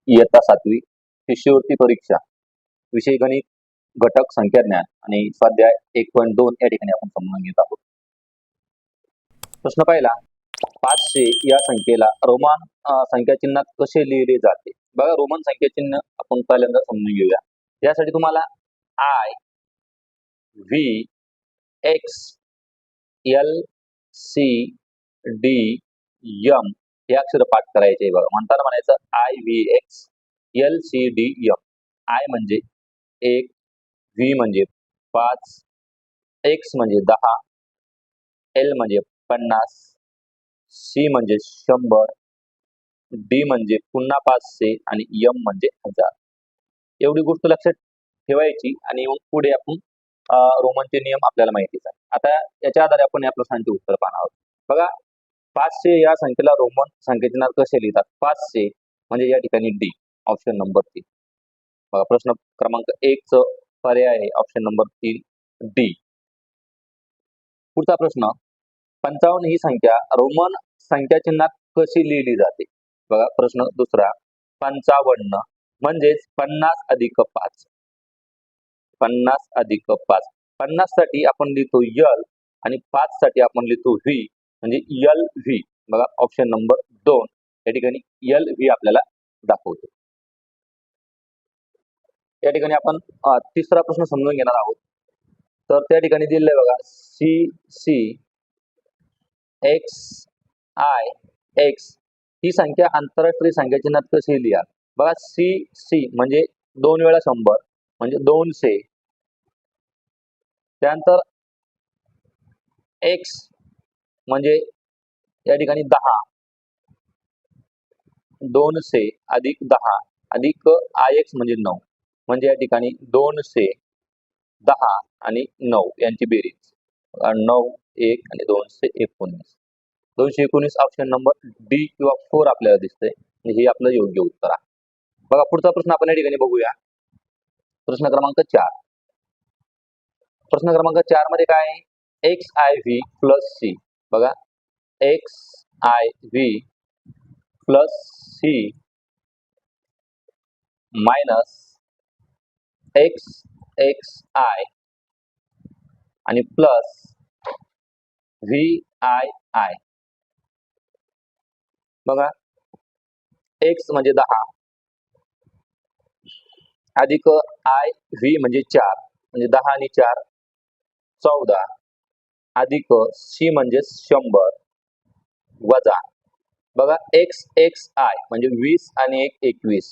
इयत्ता 7वी शिष्यवृत्ती परीक्षा विषय गणित घटक संख्याज्ञान आणि स्वाध्याय 1.2 या ठिकाणी आपण समजून घेत आहोत. प्रश्न पहिला, 500 या संख्येला रोमन संख्या चिन्हात कसे लिहिले जाते? बघा, रोमन संख्या चिन्ह आपण पहिल्यांदा समजून घेऊया. यासाठी तुम्हाला I, V, X, L, C, D, M हे अक्षर पाठ करायचे. बघा, म्हणताना म्हणायचं I, V, X, L, C, D, M. I म्हणजे 1, V म्हणजे 5, X म्हणजे 10, L म्हणजे 50, C म्हणजे 100, D म्हणजे पुन्हा 500 आणि M म्हणजे 1000. एवढी गोष्ट लक्षात ठेवायची आणि मग पुढे आपण रोमनचे नियम आपल्याला माहितीच आहे. आता याच्या आधारे आपण या प्रश्नांचे उत्तर पाहणार आहोत. बघा, 500 या संख्येला रोमन संख्येचे कसे लिहितात? 500 म्हणजे या ठिकाणी D, ऑप्शन नंबर 3. बघा, प्रश्न क्रमांक 1 च पर्याय आहे ऑप्शन नंबर 3 D. पुढचा प्रश्न, 55 ही संख्या रोमन संख्या चिन्हात कशी लिहिली जाते? बघा, प्रश्न दुसरा, 55 म्हणजेच 50 अधिक 5. 50 अधिक 5. 50 साठी आपण लिहितो L आणि 5 साठी आपण लिहितो V, म्हणजे LV. बघा, ऑप्शन नंबर 2 या ठिकाणी LV आपल्याला दाखवतो. या ठिकाणी आपण तिसरा प्रश्न समजून घेणार आहोत. तर त्या ठिकाणी दिलेलं आहे बघा, C X I X ही संख्या आंतरराष्ट्रीय संख्या चिन्हात कशी लिहा? बघा, C म्हणजे 2 वेळा 100 म्हणजे 200. त्यानंतर X म्हणजे या ठिकाणी 10, 200 अधिक 10 अधिक IX म्हणजे 9, म्हणजे या ठिकाणी 200, 10 आणि 9 यांची बेरीज. 9, 1 आणि 219. 219 ऑप्शन नंबर D किंवा 4 आपल्याला दिसतंय. हे आपलं योग्य उत्तर आहे. बघा, पुढचा प्रश्न आपण या ठिकाणी बघूया. प्रश्न क्रमांक 4. प्रश्न क्रमांक 4 मध्ये काय आहे? XIV plus C. बघा, XIV plus C minus XXI आणि प्लस VII. बघा, X म्हणजे 10 अधिक IV म्हणजे 4, म्हणजे 10 आणि 4 14 अधिक C म्हणजे 100 वजा. बघा, XXI म्हणजे 20 आणि 1 21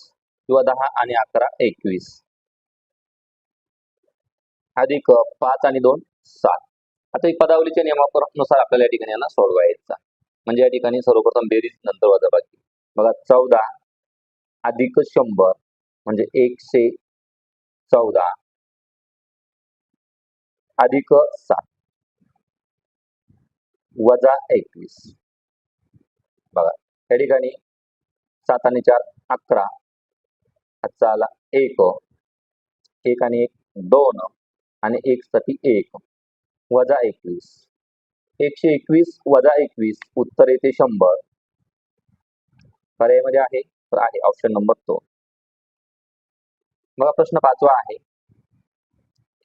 किंवा 10 आणि 11 21 अधिक 5 आणि 2 7. आता ही पदावलीच्या नियमानुसार आपल्याला या ठिकाणी यांना सोडवायचा. म्हणजे या ठिकाणी सर्वप्रथम बेरीज नंतर वजाबाकी. बघा, 14 अधिक 100 म्हणजे 114 अधिक 7 वजा 21. बघा, या ठिकाणी 7 आणि 4 11, हातचा आला 1, 1 आणि 1 2 आणि 1 साठी 1 वजा 21. 121 वजा 21 उत्तर येते 100. पर्यायामध्ये आहे तर आहे ऑप्शन नंबर 2. बघा, प्रश्न 5वा आहे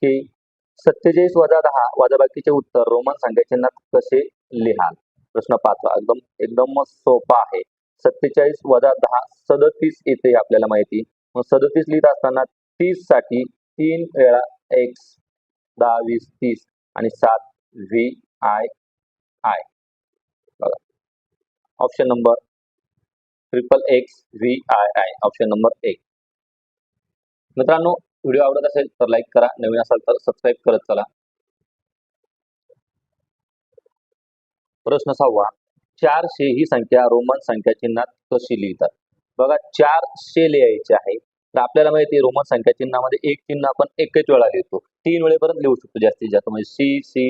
की 47 वजा 10 वजाबाकीचे उत्तर रोमन संख्या चिन्हात कसे लिहाल? प्रश्न 5वा एकदम सोपा आहे. 47 वजा 10 37 येते आपल्याला माहिती. मग 37 लिहित असताना 30 साठी 3 वेळा X, 10 20 30 आणि 7 VII. बघा, option number XXX VII option number 1. मित्रांनो, व्हिडिओ आवडत असेल तर लाईक करा, नवीन असाल तर सबस्क्राईब करत चला. प्रश्न 6वा, 400 ही संख्या रोमन संख्या चिन्हात कशी लिहितात? बघा, 400 लिहायचे आहे तर आपल्याला माहिती आहे रोमन संख्या चिन्हामध्ये एक चिन्ह आपण एकच वेळा लिहितो. 3 वेळेपर्यंत लिहू शकतो जास्तीत जास्त, म्हणजे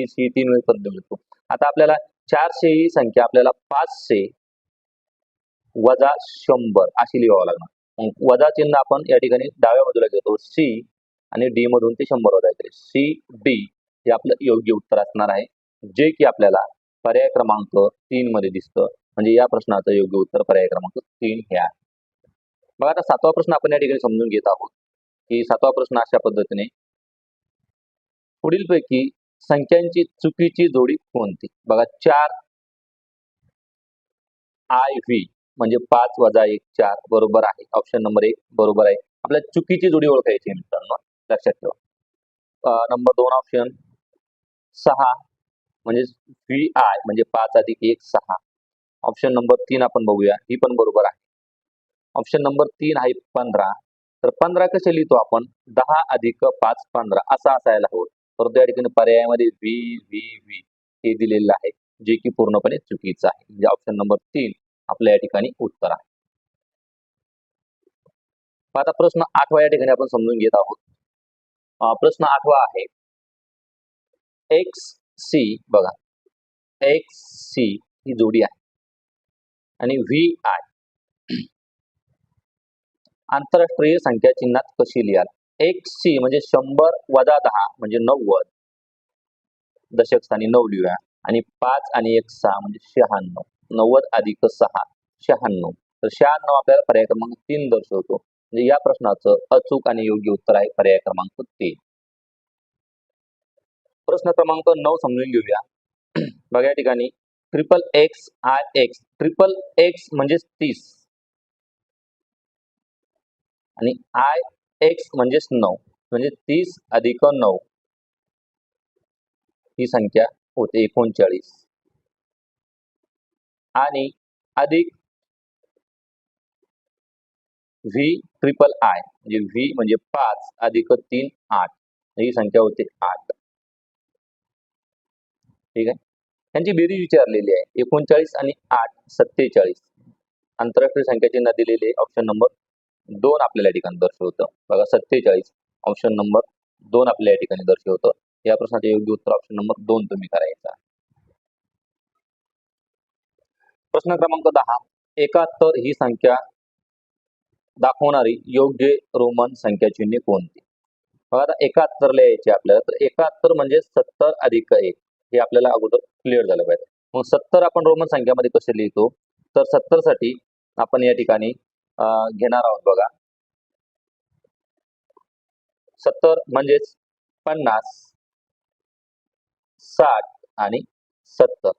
C 3 वेळेपर्यंत लिहितो. आता आपल्याला 400 ही संख्या आपल्याला 500 वजा 100 अशी लिहावं लागणार. वजा चिन्ह आपण या ठिकाणी डाव्या बाजूला घेतो. C आणि D मधून ते 100 वजायचे. CD हे आपलं योग्य उत्तर असणार आहे, जे की आपल्याला पर्याय क्रमांक 3 मध्ये दिसतं. म्हणजे या प्रश्नाचं योग्य उत्तर पर्याय क्रमांक 3 हे आहे. बघा आता 7वा प्रश्न आपण या ठिकाणी समजून घेत आहोत की 7वा प्रश्न अशा पद्धतीने, पुढीलपैकी संख्यांची चुकीची जोडी कोणती? बघा 4 IV म्हणजे 5 वजा 1 4 बरोबर आहे. ऑप्शन नंबर 1 बरोबर आहे. आपल्याला चुकीची जोडी ओळखायची आहे मित्रांनो, लक्षात ठेवा. नंबर 2 ऑप्शन 6 म्हणजे VI म्हणजे 5 अधिक 1 6. ऑप्शन नंबर 3 आपण बघूया, ही पण बरोबर आहे. ऑप्शन नंबर 3 आहे 15. तर 15 कसे लिहितो आपण? 10 अधिक 5 15 असं असायला हवं. परंतु या ठिकाणी पर्यायामध्ये V हे दिलेलं आहे, जे की पूर्णपणे चुकीचं आहे. म्हणजे ऑप्शन नंबर 3 आपल्या या ठिकाणी उत्तर आहे. आता प्रश्न 8वा या ठिकाणी आपण समजून घेत आहोत. प्रश्न 8वा आहे, XC बघा, XC ही जोडी आहे आणि VI आंतरराष्ट्रीय संख्या चिन्हात कशी लिहाल? XC म्हणजे 100 वजा 10 म्हणजे 90, दशक स्थानी 9 लिहूया, आणि 5 आणि 1 6 म्हणजे 96. 90 अधिक 6 96. तर 96 आपल्याला पर्याय क्रमांक 3 दर्शवतो. म्हणजे या प्रश्नाचं अचूक आणि योग्य उत्तर आहे पर्याय क्रमांक 3. प्रश्न क्रमांक 9 समजून घेऊया. बघा या ठिकाणी XXIX, ट्रिपल एक्स म्हणजे 30 आणि IX म्हणजेच 9, म्हणजे 30 अधिक 9 ही संख्या होते 39, आणि अधिक VIII म्हणजे V म्हणजे 5 अधिक 3 8, ही संख्या होते 8. ठीक आहे, त्यांची बेरीज विचारलेली आहे. 39 आणि 8 47. आंतरराष्ट्रीय संख्या चिन्ह दिलेले ऑप्शन नंबर 2 आपल्याला या ठिकाणी दर्शवतं. बघा 47 ऑप्शन नंबर 2 आपल्या या ठिकाणी दर्शवतं. या प्रश्नाचे योग्य उत्तर ऑप्शन नंबर 2 तुम्ही करायचा. प्रश्न क्रमांक 10, 71 ही संख्या दाखवणारी योग्य रोमन संख्या चिन्हे कोणती? बघा आता 71 लिहायचे आपल्याला. तर 71 म्हणजे 70 अधिक 1 हे आपल्याला अगोदर क्लिअर झालं पाहिजे. मग 70 आपण रोमन संख्यामध्ये कसे लिहितो? तर 70 साठी आपण या ठिकाणी घेणार आहोत. बघा 70 म्हणजेच 50 60 आणि 70,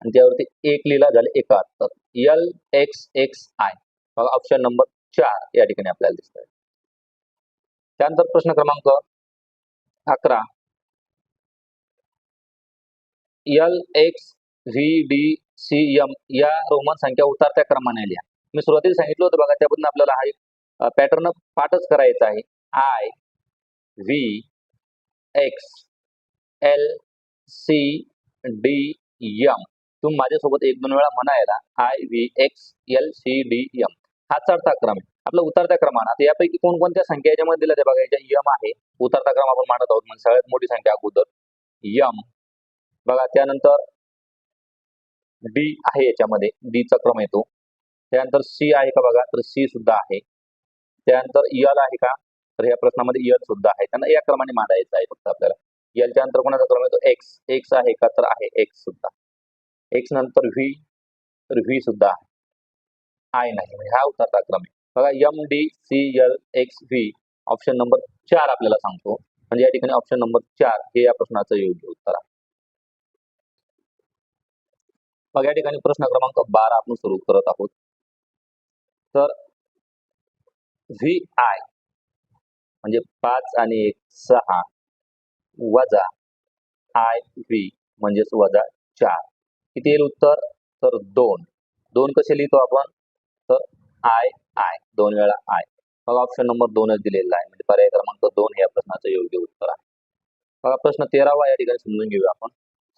आणि त्यावरती 1 लिहिला, झाले 71. LXXI बघा ऑप्शन नंबर 4 या ठिकाणी आपल्याला दिसत आहे. त्यानंतर प्रश्न क्रमांक 11, LXVDCM या रोमन संख्या उतरत्या क्रमाने लिहा. मी सुरुवातीला सांगितलं होतं बघा, त्याबद्दल आपल्याला हा एक पॅटर्न पाठच करायचा आहे. IVXLCDM. तुम्ही माझ्यासोबत 1-2 वेळा म्हणायला, IVXLCDM हा चढता क्रम आहे. आपला उतरत्या क्रमानं आता यापैकी कोणकोणत्या संख्या याच्यामध्ये दिल्या ते बघायच्या. यम आहे, उतरता क्रम आपण मांडत आहोत, म्हणजे सगळ्यात मोठी संख्या अगोदर यम. बघा त्यानंतर डी आहे, याच्यामध्ये डीचा क्रम येतो. त्यानंतर सी आहे का बघा, तर सी सुद्धा आहे. त्यानंतर यल आहे का, तर या प्रश्नामध्ये यल सुद्धा आहे. त्यांना या क्रमाने मांडायचं आहे फक्त आपल्याला. यलच्या नंतर कोणाचा क्रम येतो? एक्स. एक्स आहे का, तर आहे एक्स सुद्धा. एक्स नंतर व्ही, तर व्ही सुद्धा आहे. आय नाही, म्हणजे हा उतरता क्रम आहे. बघा MDCLXV ऑप्शन नंबर 4 आपल्याला सांगतो. म्हणजे या ठिकाणी ऑप्शन नंबर 4 हे या प्रश्नाचं योग्य उत्तर आहे. मग या ठिकाणी प्रश्न क्रमांक 12 आपण सुरू करत आहोत. तर VI म्हणजे 5 आणि 1 6 वजा IV म्हणजेच वजा 4, किती येईल उत्तर? तर 2. 2 कसे लिहितो आपण? तर I 2 वेळा I. बघा ऑप्शन नंबर 2च दिलेला आहे, म्हणजे पर्याय क्रमांक 2 हे या प्रश्नाचं योग्य उत्तर आहे. बघा प्रश्न 13वा या ठिकाणी समजून घेऊया आपण.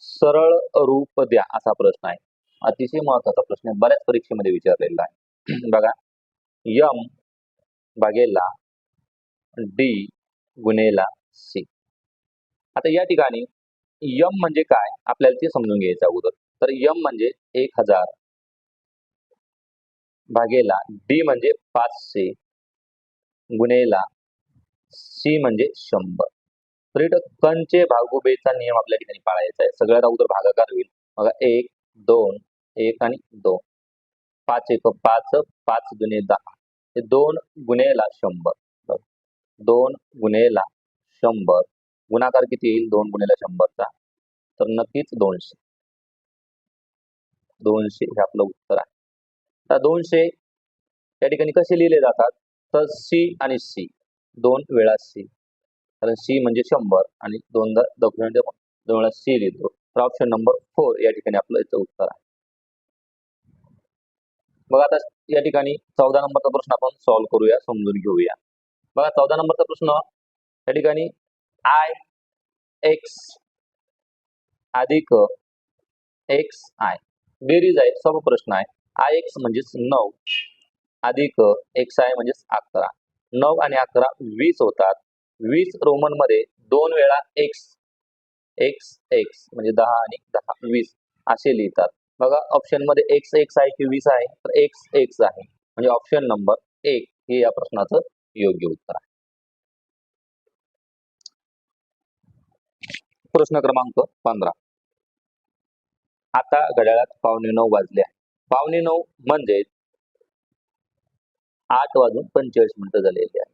सरळ रूप द्या असा प्रश्न आहे. अतिशय महत्वाचा प्रश्न आहे, बऱ्याच परीक्षेमध्ये विचारलेला आहे. बघा यम भागेला डी गुणेला सी. आता या ठिकाणी यम म्हणजे काय आपल्याला ते समजून घ्यायचं अगोदर. तर यम म्हणजे 1000 भागेला डी म्हणजे 500 गुणेला सी म्हणजे 100. तर इथं कंचे भागोबेचा नियम आपल्या ठिकाणी पाळायचा आहे. सगळ्यात अगोदर भागाकार होईल. बघा 1 2 1 आणि 2. 5 1 5, 5 दुने 10, हे 2 गुणेला 100. 2 गुणेला 100 गुणाकार किती येईल 2 गुणेला 100चा? तर नक्कीच 200. 200 हे आपलं उत्तर आहे. आता 200 या ठिकाणी कसे लिहिले जातात? तर सी आणि सी 2 वेळा सी, कारण सी म्हणजे 100 आणि 2 वेळा सी लिहितो. तर ऑप्शन नंबर 4 या ठिकाणी आपलं याचं उत्तर आहे. बघा आता या ठिकाणी 14 नंबरचा प्रश्न आपण सॉल्व्ह करूया, समजून घेऊया. बघा 14 नंबरचा प्रश्न या ठिकाणी आय एक्स अधिक एक्स आय बेरीज आहे. सर्व प्रश्न आहे. आय एक्स म्हणजेच 9 अधिक एक्स आय म्हणजेच 11. 9 आणि 11 20 होतात. 20 रोमन मध्ये 2 वेळा एक्स एक्स एक्स म्हणजे 10 आणि 10 20 असे लिहितात. बघा ऑप्शन मध्ये एक्स एक्स आहे की 20 आहे? तर एक्स एक्स आहे, म्हणजे ऑप्शन नंबर 1 हे या प्रश्नाचं योग्य उत्तर आहे. प्रश्न क्रमांक 15. आता घड्याळात 9:15 वाजले आहे. 9:15 म्हणजे 8:45 झालेले आहे.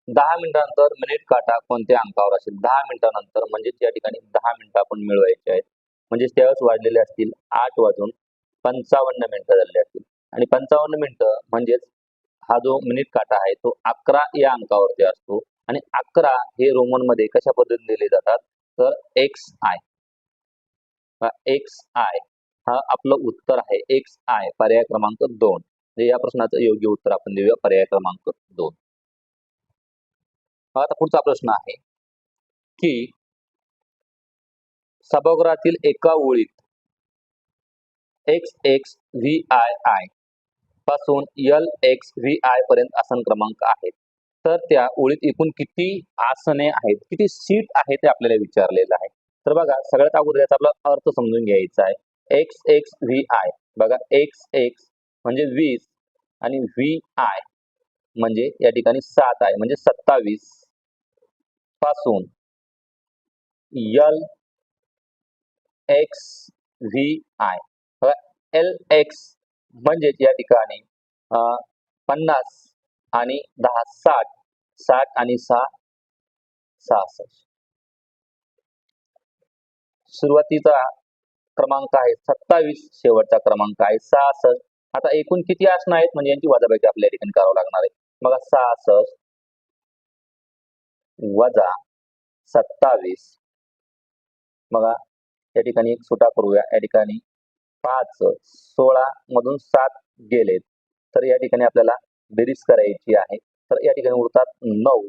10 मिनिटानंतर मिनिट काटा कोणत्या अंकावर असेल? 10 मिनिटानंतर म्हणजेच या ठिकाणी 10 मिनिटं आपण मिळवायचे आहेत. म्हणजेच त्यावेळेस वाजलेले असतील 8:55 झालेले असतील आणि 55 मिनिटं म्हणजेच हा जो मिनिट काटा आहे तो 11 या अंकावरती असतो आणि 11 हे रोमन मध्ये कशा पद्धतीने दिले जातात? तर एक्स आय. एक्स आय हा आपलं उत्तर आहे. एक्स आय पर्याय क्रमांक 2. म्हणजे या प्रश्नाचं योग्य उत्तर आपण देऊया पर्याय क्रमांक 2. आता पुढचा प्रश्न आहे की सभागृहातील एका ओळीत x x V I I पासून एल एक्स व्ही आय पर्यंत आसन क्रमांक आहेत. तर त्या ओळीत एकूण किती आसने आहेत, किती सीट आहेत ते आपल्याला विचारलेलं आहे. तर बघा सगळ्यात अगोदर याचा आपला अर्थ समजून घ्यायचा आहे. एक्स एक्स व्ही आय, बघा एक्स एक्स म्हणजे 20 आणि व्ही आय म्हणजे या ठिकाणी 7 आहे, म्हणजे 27 पासून L x V I, L x म्हणजेच या ठिकाणी 50 आणि 10 60, 60 आणि 6 66. सुरुवातीचा क्रमांक आहे 27, शेवटचा क्रमांक आहे 66. आता एकूण किती आसन आहेत म्हणजे यांची वजाबाकी आपल्या ठिकाणी करावं लागणार आहे. बघा 66 वजा 27. बघा या ठिकाणी एक सुटा करूया. या ठिकाणी 5 16 मधून 7 गेलेत, तर या ठिकाणी आपल्याला बेरीज करायची आहे. तर या ठिकाणी उरतात 9.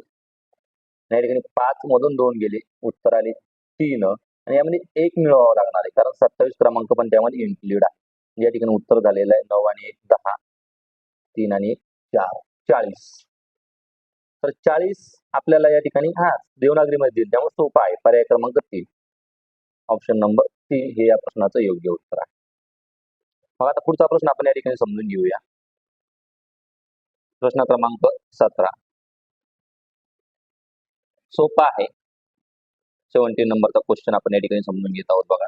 या ठिकाणी 5 मधून 2 गेले, उत्तर आले 3 आणि यामध्ये 1 मिळवावं लागणार आहे कारण 27 क्रमांक पण त्यामध्ये इन्क्लूड आहे. या ठिकाणी उत्तर झालेलं आहे 9 आणि 1 10, 3 आणि 1 4 40. तर 40 आपल्याला या ठिकाणी देवनागरीमध्ये दिली, त्यामुळे सोपा आहे. पर्याय क्रमांक 3 ऑप्शन नंबर 3 हे या प्रश्नाचं योग्य उत्तर आहे. मग आता पुढचा प्रश्न आपण या ठिकाणी समजून घेऊया. प्रश्न क्रमांक 17 सोपा आहे. 17 नंबरचा क्वेश्चन आपण या ठिकाणी समजून घेत आहोत. बघा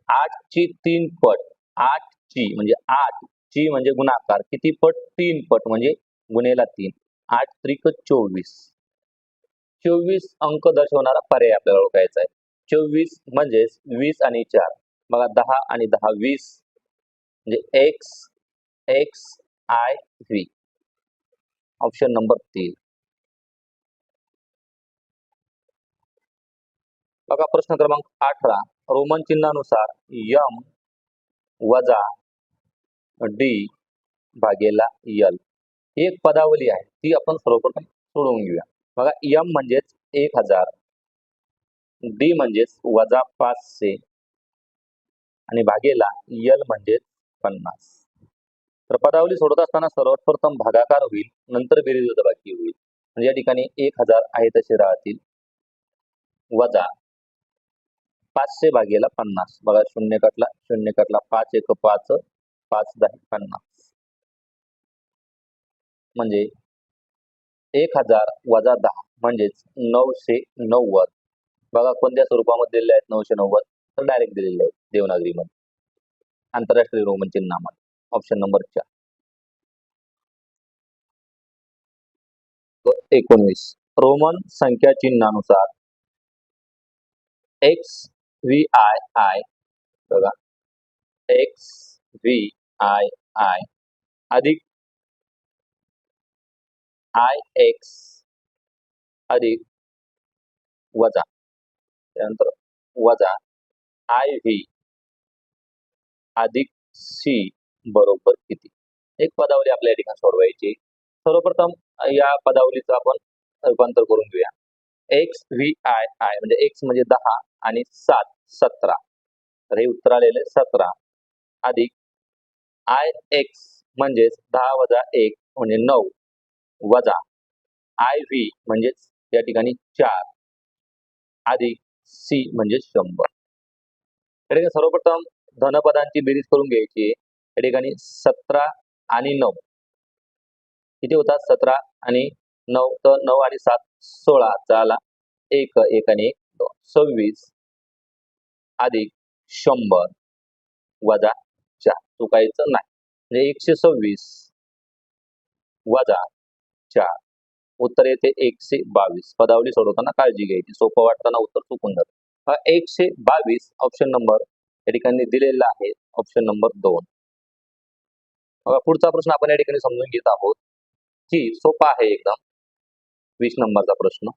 8 ची 3 पट, 8 ची म्हणजे 8 ची म्हणजे गुणाकार, किती पट? 3 पट म्हणजे गुणेला 3. 8 त्रिक 24. 24 अंक दर्शवणारा पर्याय आपल्याला ओळखायचा आहे. 24 म्हणजेच 20 आणि 4, बघा 10 आणि 10 20 म्हणजे x X I V, option number 3. बघा प्रश्न क्रमांक 18 रोमन चिन्हानुसार यम वजा डी भागेला यल ही एक पदावली आहे, ती आपण सर्वप्रथम सोडवून घेऊया. बघा यम म्हणजेच 1000, डी म्हणजेच वजा 500 आणि भागेला यल म्हणजेच 50. तर पदावली सोडत असताना सर्वात प्रथम भागाकार होईल, नंतर बेरीज वजाबाकी होईल. म्हणजे या ठिकाणी 1000 आहे तसे राहतील, वजा 500 भागेला 50. बघा 0 कटला 0 कटला, 5 1 5, 5 10 50 म्हणजे 1000 वजा 10 म्हणजेच 990. बघा कोणत्या स्वरूपामध्ये दिलेले आहेत 990? तर डायरेक्ट दिलेले आहेत देवनागरीमध्ये. आंतरराष्ट्रीय रोमन चिन्हामध्ये? Option number 4. 19. रोमन संख्या चिन्हानुसार एक्स व्ही आय आय बघा, एक्स व्ही आय आय अधिक आय एक्स अधिक वजा, त्यानंतर वजा आय व्ही अधिक सी बरोबर किती? एक पदावली आपल्या या ठिकाणी सोडवायची. सर्वप्रथम या पदावलीचं आपण रूपांतर करून घेऊया. एक्स व्ही आय आय म्हणजे एक्स म्हणजे 10 आणि 7 17, तर हे उत्तर आलेले 17 अधिक आय एक्स म्हणजेच 10 वजा 1 म्हणजे 9 वजा आय व्ही म्हणजेच या ठिकाणी 4 अधिक सी म्हणजे 100. या ठिकाणी सर्वप्रथम धनपदांची बेरीज करून घ्यायची. या ठिकाणी 17 आणि 9 किती होतात? 17 आणि 9, तर 9 आणि 7 16, चला 1 1 आणि 1 2, 26 अधिक 100 वजा 4, चुकायचं नाही. म्हणजे 126 वजा 4, उत्तर येते 122. पदावली सोडवताना काळजी घ्यायची, सोपं वाटताना उत्तर चुकून जातं. 122 ऑप्शन नंबर या ठिकाणी दिलेला आहे, ऑप्शन नंबर 2. पुढचा प्रश्न आपण या ठिकाणी समजून घेत आहोत की सोपा आहे एकदम. 20 नंबरचा प्रश्न.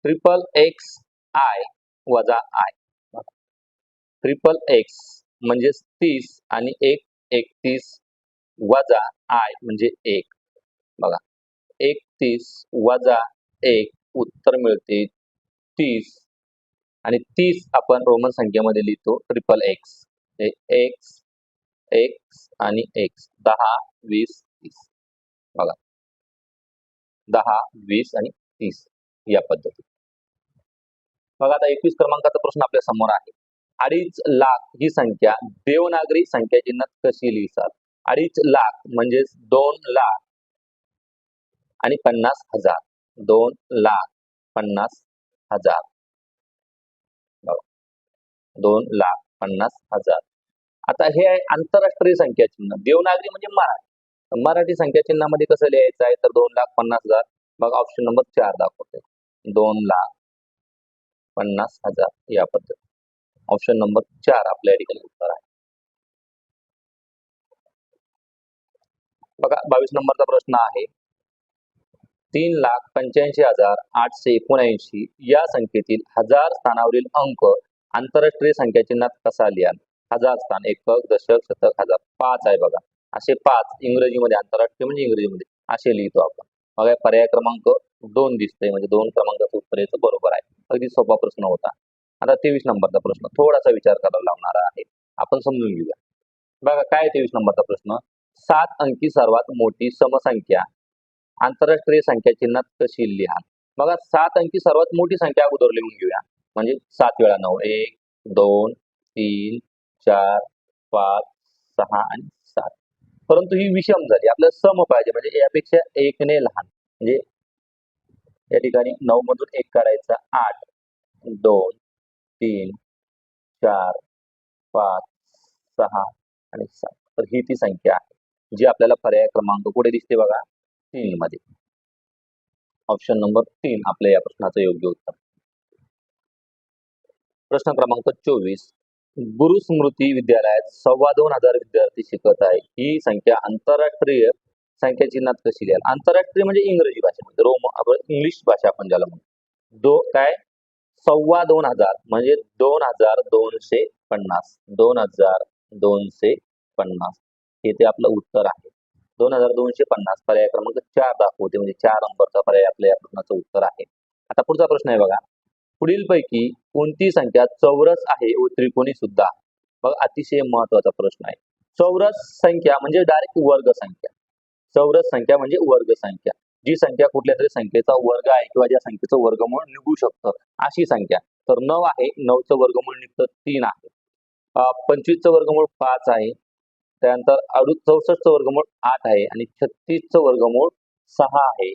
ट्रिपल एक्स आय वजा आय. ट्रिपल एक्स म्हणजे 30 आणि 1 31 वजा आय म्हणजे 1. बघा, 31 वजा 1 उत्तर मिळते 30 आणि 30 आपण रोमन संख्येमध्ये लिहितो ट्रिपल एक्स. एक्स एक्स आणि एक्स 10 20 30. बघा, 10 20 आणि 30 या पद्धतीत. बघा, आता 21 क्रमांकाचा प्रश्न आपल्या समोर आहे. 2.5 लाख ही संख्या देवनागरी संख्या चिन्हात कशी लिहितात? 2.5 लाख म्हणजे 2 लाख आणि 50,000. 2 लाख 50,000. 2 लाख 50,000. आता हे आहे आंतरराष्ट्रीय संख्या चिन्ह. देवनागरी म्हणजे मराठी. मराठी संख्या चिन्हामध्ये कसं लिहायचं आहे तर 2,50,000. बघा, ऑप्शन नंबर 4 दाखवते 2,50,000 या पद्धती. ऑप्शन नंबर 4 आपल्या या ठिकाणी उत्तर आहे. बघा, 22 नंबरचा प्रश्न आहे. 3,85,879 या संख्येतील 1000 स्थानावरील अंक आंतरराष्ट्रीय संख्या चिन्हात कसा लिहाल? 1000 स्थान, एकक, दशक, शतक, हजार 5 आहे. बघा, असे 5 इंग्रजीमध्ये, आंतरराष्ट्रीय म्हणजे इंग्रजीमध्ये असे लिहितो आपण. बघा, पर्याय क्रमांक 2 दिसतंय, म्हणजे 2 क्रमांकाचं उत्तर याचं बरोबर आहे. अगदी सोपा प्रश्न होता. आता 23 नंबरचा प्रश्न थोडासा विचार करावा लागणार आहे, आपण समजून घेऊया. बघा, काय 23 नंबरचा प्रश्न. 7 अंकी सर्वात मोठी समसंख्या आंतरराष्ट्रीय संख्या चिन्हात कशी लिहाल? बघा, 7 अंकी सर्वात मोठी संख्या अगोदर लिहून घेऊया. म्हणजे 7 वेळा 9, 1 2 3 4 5 6 आणि 7. परंतु ही विषम झाली, आपल्याला सम पाहिजे, म्हणजे यापेक्षा 1 ने लहान. म्हणजे या ठिकाणी 9 मधून 1 काढायचा, 8 2 3 4 5 6 आणि 7. तर ही ती संख्या आहे जी आपल्याला पर्याय क्रमांक कुठे दिसते? बघा, 3 मध्ये. ऑप्शन नंबर 3 आपल्या या प्रश्नाचं योग्य उत्तर. प्रश्न क्रमांक 24. गुरु स्मृती विद्यालयात 2,25,000 विद्यार्थी शिकत आहे. ही संख्या आंतरराष्ट्रीय संख्या चिन्हात कशी लिहाल? आंतरराष्ट्रीय म्हणजे इंग्रजी भाषा, इंग्लिश भाषा आपण ज्याला म्हणतो. काय 2,25,000 म्हणजे 2,250. 2,250 हे ते आपलं उत्तर आहे. 2,250 पर्याय क्रमांक 4 दाखवते, म्हणजे 4 नंबरचा पर्याय आपल्या या प्रश्नाचं उत्तर आहे. आता पुढचा प्रश्न आहे. बघा, पुढीलपैकी कोणती संख्या चौरस आहे व त्रिकोणी सुद्धा? बघा, अतिशय महत्वाचा प्रश्न आहे. चौरस संख्या म्हणजे डायरेक्ट वर्ग संख्या. चौरस संख्या म्हणजे वर्ग संख्या, जी संख्या कुठल्या तरी संख्येचा वर्ग आहे किंवा ज्या संख्येचं वर्गमूळ निघू शकतं अशी संख्या. तर 9 आहे, 9चं वर्गमूळ निघतं 3 आहे. 25चं वर्गमूळ 5 आहे. त्यानंतर 64चं वर्गमूळ 8 आहे आणि 36चं वर्गमूळ 6 आहे.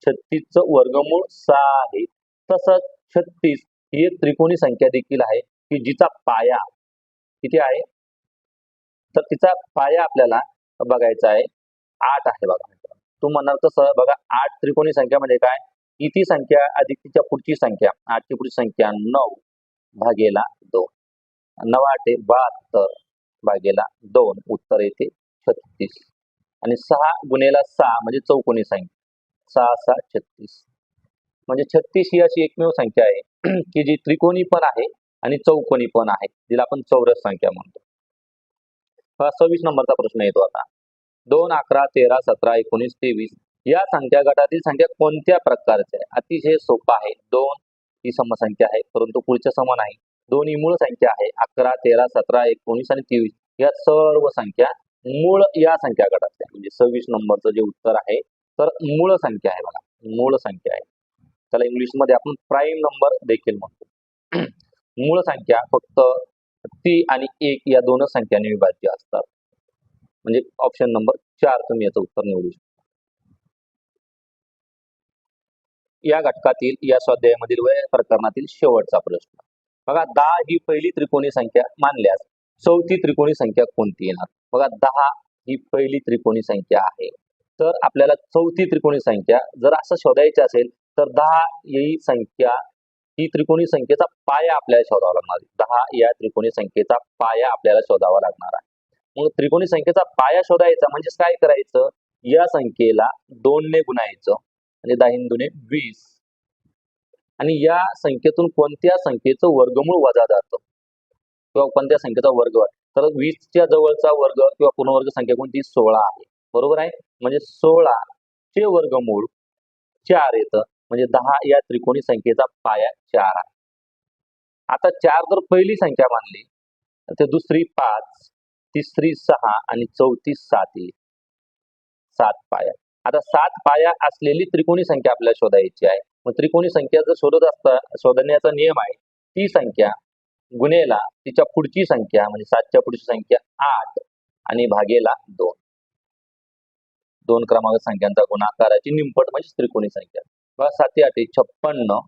36चं वर्गमूळ 6 आहे. तसंच 36 ही एक त्रिकोणी संख्या देखील आहे. की जिचा पाया किती आहे, तर तिचा पाया आपल्याला बघायचा आहे 8 आहे बघा मित्रांनो. तू म्हणाल तसं बघा 8 त्रिकोणी संख्या म्हणजे काय, की ती संख्या अधिक तिच्या पुढची संख्या, 8 ची पुढची संख्या 9 भागेला 2. 9 8 72 भागेला 2, उत्तर येते 36. आणि 6 गुणेला 6 म्हणजे चौकोनी संख्या, 6 6 36. म्हणजे 36 ही अशी एकमेव संख्या आहे की जी त्रिकोणी पण आहे आणि चौकोनी पण आहे, जिला आपण चौरस संख्या म्हणतो. 26 नंबरचा प्रश्न येतो आता. 2 11 13 17 19 23 या संख्या गटातील संख्या कोणत्या प्रकारच्या आहे? अतिशय सोपा आहे. 2 ही समसंख्या आहे, परंतु पुढच्या सम नाही. 2 ही मूळ संख्या आहे. 11 13 17 19 आणि 23 या सर्व संख्या मूळ या संख्या गटाच्या, म्हणजे 26 नंबरचं जे उत्तर आहे तर मूळ संख्या आहे बघा, मूळ संख्या आहे. त्याला इंग्लिश मध्ये आपण प्राईम नंबर देखील म्हणतो. मूळ संख्या फक्त ती आणि 1 या दोनच संख्यांनी विभाज्य असतात. म्हणजे ऑप्शन नंबर 4 तुम्ही याचं उत्तर निवडू शकता. या घटकातील या स्वाध्यायामधील वय प्रकरणातील शेवटचा प्रश्न बघा. 10 ही पहिली त्रिकोणी संख्या मानल्यास चौथी त्रिकोणी संख्या कोणती येणार? बघा 10 ही पहिली त्रिकोणी संख्या आहे, तर आपल्याला चौथी त्रिकोणी संख्या जर असं शोधायची असेल तर 10 ही संख्या ही त्रिकोणी संख्येचा पाया आपल्याला शोधावा लागणार आहे. 10 या त्रिकोणी संख्येचा पाया आपल्याला शोधावा लागणार आहे. मग त्रिकोणी संख्येचा पाया शोधायचा म्हणजे काय करायचं, या संख्येला 2 ने गुणायचं म्हणजे 10 दुने 20 आणि या संख्येतून कोणत्या संख्येचं वर्गमूळ वजा जातं किंवा कोणत्या संख्येचा वर्ग, तर 20 च्या जवळचा वर्ग किंवा पूर्णवर्ग संख्या कोणती, 16 आहे. बरोबर आहे. म्हणजे 16 चे वर्गमूळ 4 येतं, म्हणजे 10 या त्रिकोणी संख्येचा पाया 4 आहे. आता 4 जर पहिली संख्या मानली तर दुसरी 5, तिसरी 6 आणि चौथी 7 येईल. 7 पाया. आता 7 पाया असलेली त्रिकोणी संख्या आपल्याला शोधायची आहे. मग त्रिकोणी संख्या जर शोधण्याचा नियम आहे, ती संख्या गुणेला तिच्या पुढची संख्या म्हणजे 7च्या पुढची संख्या 8 आणि भागेला 2. 2 क्रमांक संख्यांचा गुणाकाराची निमपट म्हणजे त्रिकोणी संख्या. बघा 7 8 56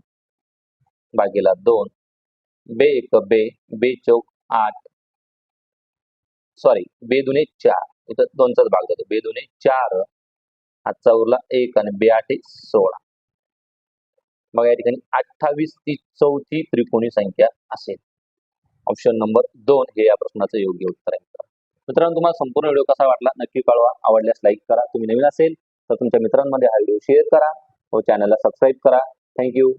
भागेला 2, बे 1 बे, बे चौक 8, सॉरी बे दुने 4, इथं 2चाच भाग जातो. बे दुने 4, हातचा उरला 1 आणि बे 8 16. बघा या ठिकाणी 28 ती चौथी त्रिकोणी संख्या असेल. ऑप्शन नंबर 2 हे या प्रश्नाचं योग्य उत्तर आहे. मित्रांनो, तुम्हाला संपूर्ण व्हिडिओ कसा वाटला नक्की कळवा. आवडल्यास लाईक करा. तुम्ही नवीन असेल तर तुमच्या मित्रांमध्ये हा व्हिडिओ शेअर करा व चॅनलला सबस्क्राईब करा. थँक्यू.